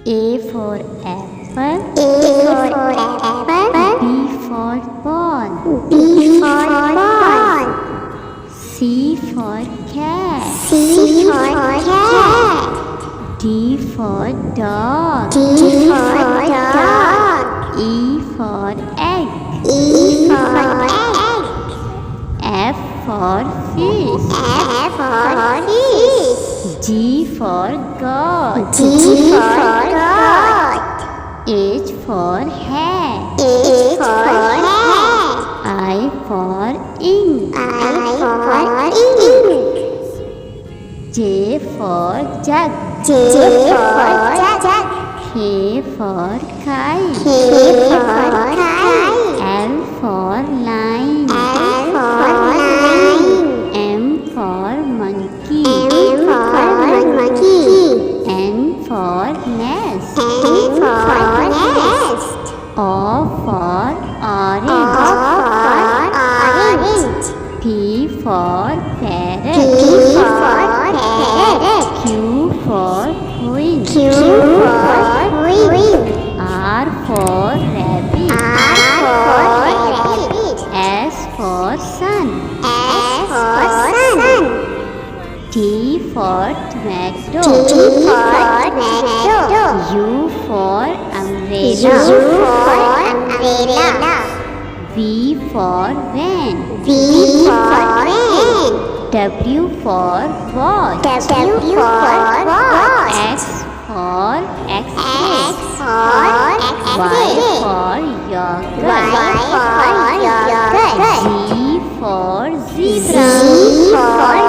A for apple. A for apple. B for ball. B for ball. C for cat. C for cat. D for dog. D for dog. E for egg. E for egg. F for fish. F for fish. G for goat. G for goat. H for hat. H for hat. I for ink. I for ink. J for jug. J for jug. K for kite. K for kite. L for line. L for line. M for monkey. M for monkey. N for nest. N for nest. O for O orange. for orange. P for parrot. P for parrot. Q for queen. Q for queen. R for rabbit. R for rabbit. S for sun. S for sun. T for tomato. T for tomato. U for U umbrella. for umbrella. V for van. V for van. W for watch. W for watch. X for X X-ray. for Y X-ray. for Y yogurt. for yogurt. Z for zebra. Z for